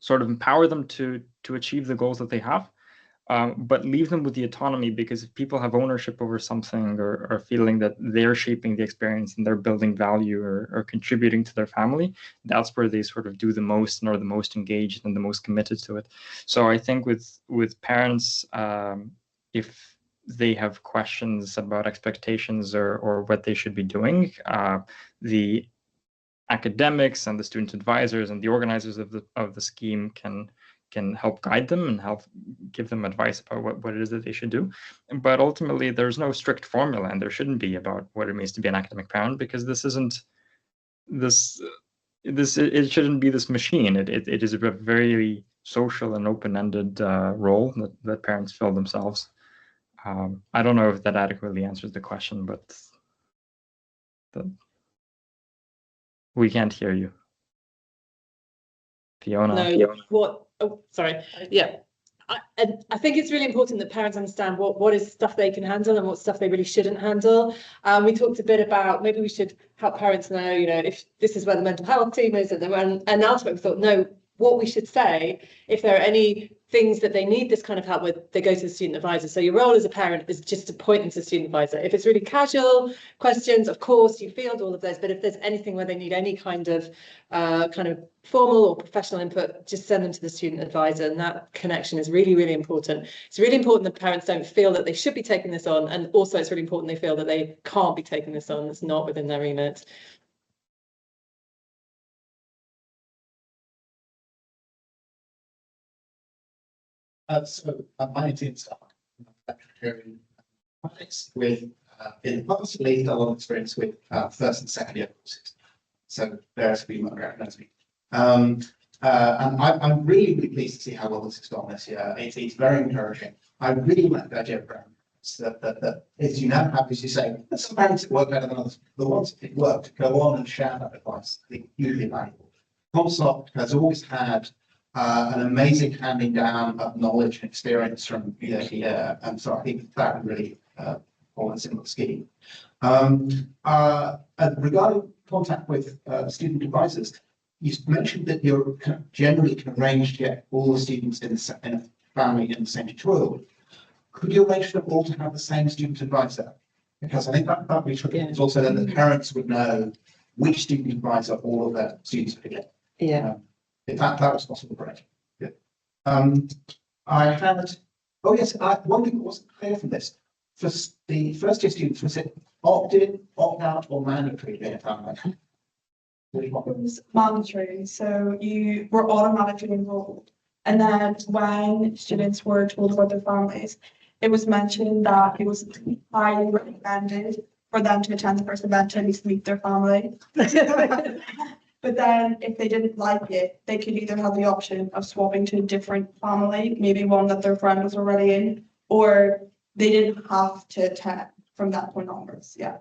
sort of empower them to achieve the goals that they have, but leave them with the autonomy, because if people have ownership over something or feeling that they're shaping the experience and they're building value or contributing to their family, that's where they sort of do the most and are the most engaged and the most committed to it. So I think with parents, if they have questions about expectations or what they should be doing, the academics and the student advisors and the organizers of the scheme can can help guide them and help give them advice about what it is that they should do. But ultimately, there's no strict formula, and there shouldn't be, about what it means to be an academic parent, because this isn't it shouldn't be this machine. It is a very social and open-ended role that parents fill themselves. I don't know if that adequately answers the question, but we can't hear you, Fiona. No, what? Oh, sorry. Yeah, I think it's really important that parents understand what is stuff they can handle and what stuff they really shouldn't handle. We talked a bit about maybe we should help parents know, if this is where the mental health team is, and ultimately we thought, no, what we should say, if there are any things that they need this kind of help with, they go to the student advisor. So your role as a parent is just to point them to the student advisor. If it's really casual questions, of course, you field all of those. But if there's anything where they need any kind of formal or professional input, just send them to the student advisor. And that connection is really, really important. It's really important that parents don't feel that they should be taking this on. And also it's really important they feel that they can't be taking this on. It's not within their remit. So my name's Ian Stark. I'm a lecturer in Informatics with, in the past, at least a lot of experience with first and second year courses. So there's been my background as me. And I'm really, really pleased to see how well this has gone this year. It's very encouraging. I really like the idea of parents that as you now have, as you say, some parents that work better than others. The ones that work to go on and share that advice, I think, hugely valuable. CompSoc has always had an amazing handing down of knowledge and experience from year to year, and so I think that really follows in the scheme. Regarding contact with student advisors, you mentioned that you're generally can arrange to get all the students in a family in the same tutorial. Could you arrange for them all to have the same student advisor? Because I think that would be tricky. Yeah. Also, then the parents would know which student advisor all of their students would get. Yeah. If that was possible, great. Yeah. I had, oh yes, one thing that wasn't clear from this, for the first year students, was it opt-in, opt-out, or mandatory to be in a family? It was mandatory, so you were automatically enrolled. And then when students were told about their families, it was mentioned that it was highly recommended for them to attend the first event to at least meet their family. But then if they didn't like it, they could either have the option of swapping to a different family, maybe one that their friend was already in, or they didn't have to attend from that point onwards. Yeah.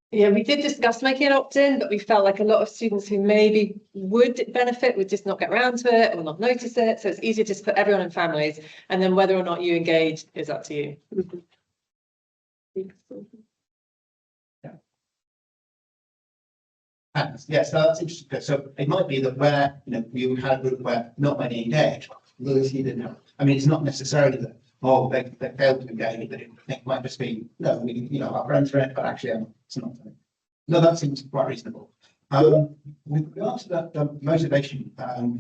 Yeah, we did discuss making it opt-in, but we felt like a lot of students who maybe would benefit would just not get around to it or not notice it. So it's easier to just put everyone in families, and then whether or not you engage is up to you. Yes, that's interesting. So it might be that where you had a group where not many engaged, Lewis, you didn't have. I mean, it's not necessarily that they failed to engage, but it might just be no, our friends are in it, but actually it's not. No, that seems quite reasonable. With regard to the motivation,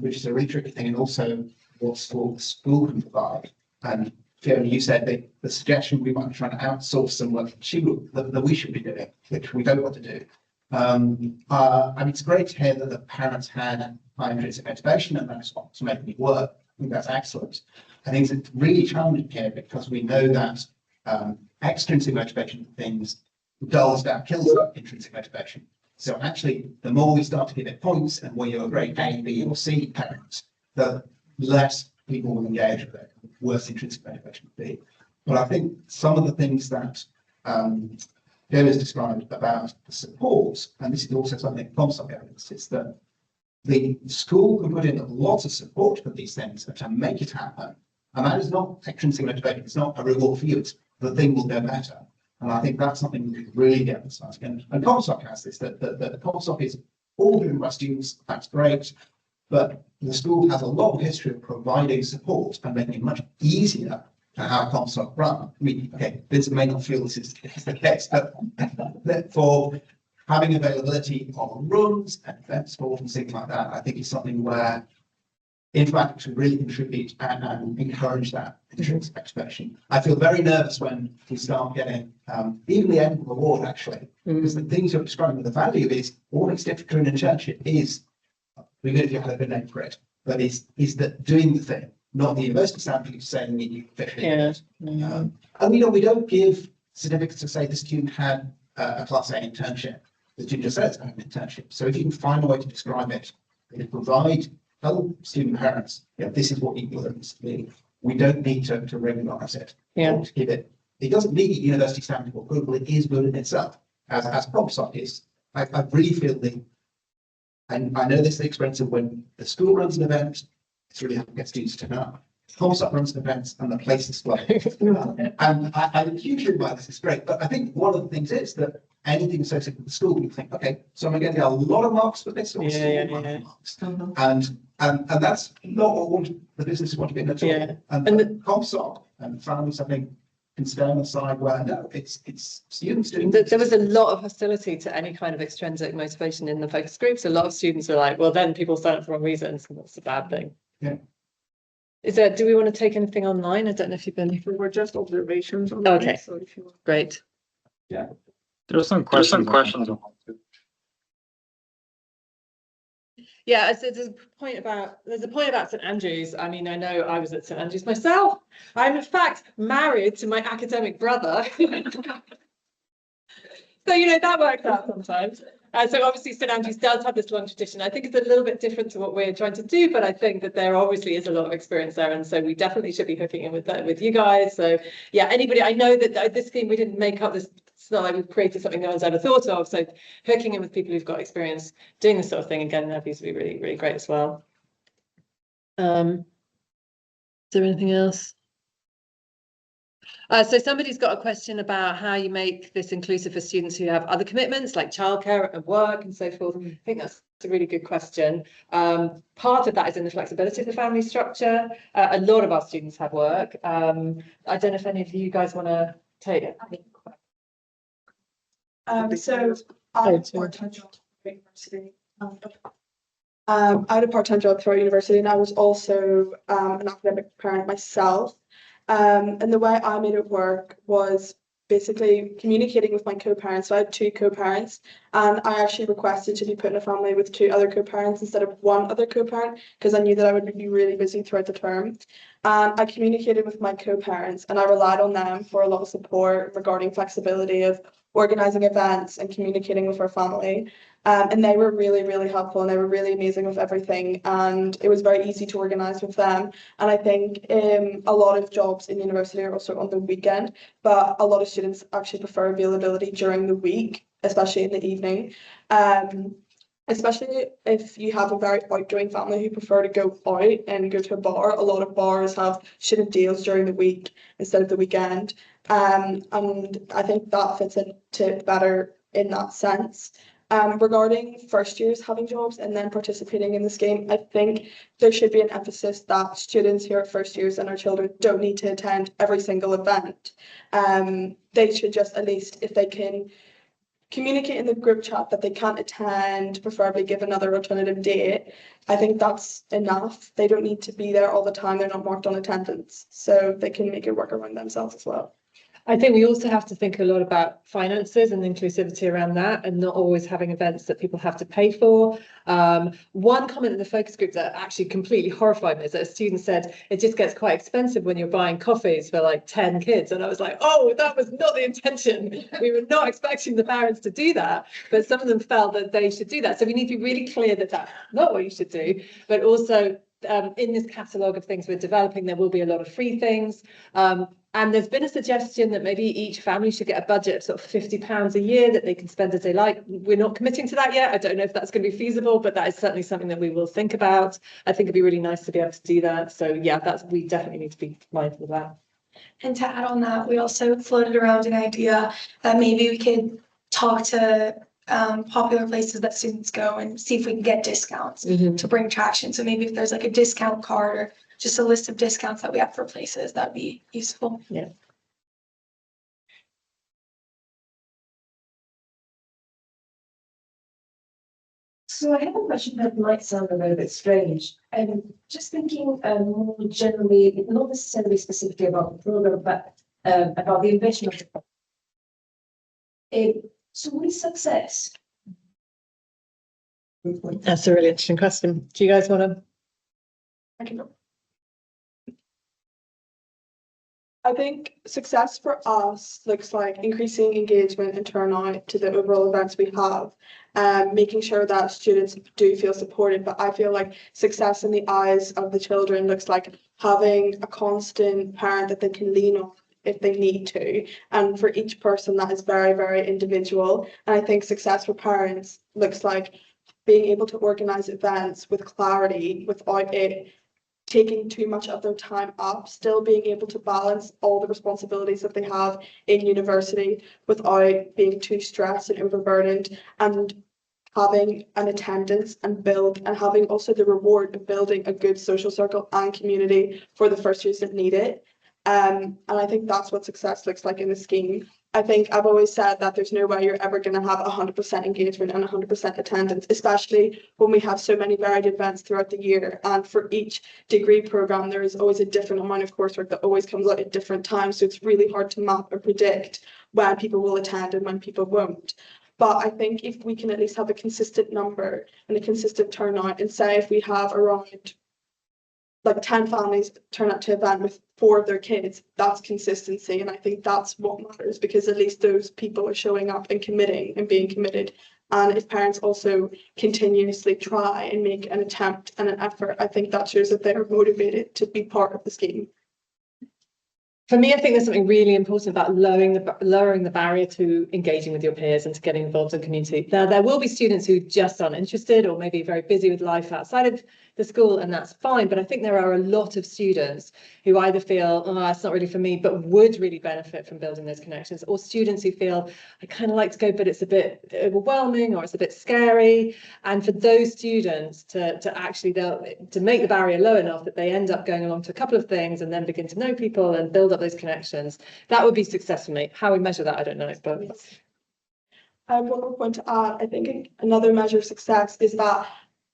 which is a really tricky thing, and also what the school can provide. And Fiona, you said the suggestion we might be trying to outsource some work that we should be doing, which we don't want to do. I mean, it's great to hear that the parents had high intrinsic motivation and that's what's making it work. I think that's excellent. I think it's really challenging here because we know that extrinsic motivation things dulls down, kills intrinsic motivation. So actually, the more we start to give it points and where you're a grade A, B, or C parents, the less people will engage with it, the worse intrinsic motivation would be. But I think some of the things that Joe has described about the support, and this is also something CompSoc evidence, is that the school can put in lots of support for these things to make it happen. And that is not extrinsic motivation, it's not a reward for you, it's the thing will go better. And I think that's something we could really get emphasized. And CompSoc has this, that CompSoc is all driven by students, that's great, but the school has a long history of providing support and making it much easier to have CompSoc run. I mean, okay, Vincent may not feel this is the case, but for having availability of rooms and event support and things like that, I think is something where Informatics would really contribute and encourage that intrinsic motivation. I feel very nervous when we start getting even the end of the award actually, because the things you're describing, the value is all it's different in an internship is we good if you had a good name for it. but is that doing the thing, not the university sampling saying you officially. Yeah. And we don't give certificates to say the student had a Class A internship. The student just says an internship. So if you can find a way to describe it, and tell student parents, this is what you learned. We don't need to regularise it. Yeah. To give it. It doesn't need university stamping or approval. It is good in itself, as CompSoc is. I really feel and I know this is the experience of when the school runs an event, it's really hard to get students to turn up. CompSoc runs an event and the place is flooded. And I'm hugely aware this is great, but I think one of the things is that anything associated with the school, you think, okay, so I'm going to get a lot of marks for this or marks. And that's not what the businesses want to be in at all. Yeah. And the CompSoc and found something can stay on the side where no, it's students doing. There was a lot of hostility to any kind of extrinsic motivation in the focus groups. A lot of students are like, well, then people sign up for wrong reasons, and that's a bad thing. Yeah. Do we want to take anything online? I don't know if you've been. We're just observations. Okay. So if you want. Great. Yeah. There's some questions. Yeah, so there's a point about St Andrews. I mean, I know I was at St Andrews myself. I'm in fact married to my academic brother. So, that works out sometimes. So obviously St Andrews does have this long tradition. I think it's a little bit different to what we're trying to do, but I think that there obviously is a lot of experience there. And so we definitely should be hooking in with you guys. So yeah, anybody, I know that this scheme, we didn't make up this. It's not like we've created something no one's ever thought of. So hooking in with people who've got experience doing this sort of thing and getting their views would be really, really great as well. Is there anything else? So somebody's got a question about how you make this inclusive for students who have other commitments like childcare and work and so forth. I think that's a really good question. Part of that is in the flexibility of the family structure. A lot of our students have work. I don't know if any of you guys want to take it. So I had a part-time job at university. I had a part-time job throughout university, and I was also an academic parent myself. And the way I made it work was basically communicating with my co-parents. So I had 2 co-parents, and I actually requested to be put in a family with 2 other co-parents instead of 1 other co-parent, because I knew that I would be really busy throughout the term. And I communicated with my co-parents, and I relied on them for a lot of support regarding flexibility of organising events and communicating with our family. And they were really, really helpful, and they were really amazing with everything, and it was very easy to organise with them. And I think a lot of jobs in university are also on the weekend, but a lot of students actually prefer availability during the week, especially in the evening. Especially if you have a very outgoing family who prefer to go out and go to a bar. A lot of bars have student deals during the week instead of the weekend. And I think that fits into better in that sense. Regarding first years having jobs and then participating in the scheme, I think there should be an emphasis that students who are first years and our children don't need to attend every single event. They should just, at least if they can communicate in the group chat that they can't attend, preferably give another alternative date. I think that's enough. They don't need to be there all the time. They're not marked on attendance, so they can make it work around themselves as well. I think we also have to think a lot about finances and inclusivity around that, and not always having events that people have to pay for. One comment in the focus group that actually completely horrified me is that a student said it just gets quite expensive when you're buying coffees for like 10 kids. And I was like, oh, that was not the intention. We were not expecting the parents to do that, but some of them felt that they should do that. So we need to be really clear that that's not what you should do, but also in this catalogue of things we're developing, there will be a lot of free things. And there's been a suggestion that maybe each family should get a budget of sort of £50 a year that they can spend as they like. We're not committing to that yet. I don't know if that's going to be feasible, but that is certainly something that we will think about. I think it'd be really nice to be able to do that. So yeah, we definitely need to be mindful of that. And to add on that, we also floated around an idea that maybe we could talk to popular places that students go and see if we can get discounts to bring traction. So maybe if there's like a discount card or just a list of discounts that we have for places, that'd be useful. Yeah. So I have a question that might sound a little bit strange. Just thinking more generally, not necessarily specifically about the program, but about the invention of the so what is success? That's a really interesting question. Do you guys want to I can go. I think success for us looks like increasing engagement and turnout to the overall events we have, making sure that students do feel supported. But I feel like success in the eyes of the children looks like having a constant parent that they can lean on if they need to. And for each person, that is very, very individual. And I think success for parents looks like being able to organize events with clarity without it taking too much of their time up, still being able to balance all the responsibilities that they have in university without being too stressed and overburdened, and having an attendance and having also the reward of building a good social circle and community for the first years that need it. And I think that's what success looks like in the scheme. I think I've always said that there's no way you're ever going to have 100% engagement and 100% attendance, especially when we have so many varied events throughout the year. And for each degree program, there is always a different amount of coursework that always comes out at different times. So it's really hard to map or predict when people will attend and when people won't. But I think if we can at least have a consistent number and a consistent turnout, and say if we have around like 10 families turn up to an event with 4 of their kids, that's consistency. And I think that's what matters, because at least those people are showing up and committing and being committed. And if parents also continuously try and make an attempt and an effort, I think that shows that they're motivated to be part of the scheme. For me, I think there's something really important about lowering the barrier to engaging with your peers and to getting involved in the community. Now, there will be students who just aren't interested or maybe very busy with life outside of the school, and that's fine. But I think there are a lot of students who either feel, oh, it's not really for me, but would really benefit from building those connections, or students who feel, I kind of like to go, but it's a bit overwhelming or it's a bit scary. And for those students to actually to make the barrier low enough that they end up going along to a couple of things and then begin to know people and build up those connections, that would be success for me. How we measure that, I don't know, but I have one more point to add. I think another measure of success is that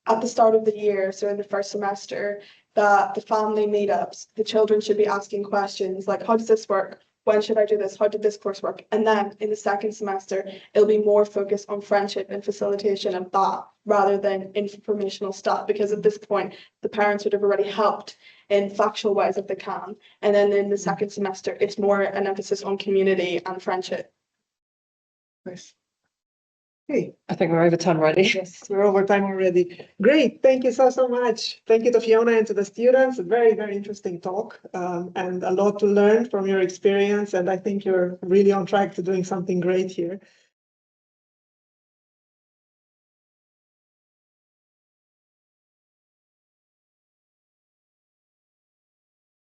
at the start of the year, so in the first semester, that the family meetups, the children should be asking questions like, how does this work? When should I do this? How did this course work? And then in the second semester, it'll be more focused on friendship and facilitation of that rather than informational stuff, because at this point, the parents would have already helped in factual ways if they can. And then in the second semester, it's more an emphasis on community and friendship. Nice. Okay, I think we're over time already. yes, we're over time already. Great, thank you so much. Thank you to Fiona and to the students. A very, very interesting talk, and a lot to learn from your experience. And I think you're really on track to doing something great here.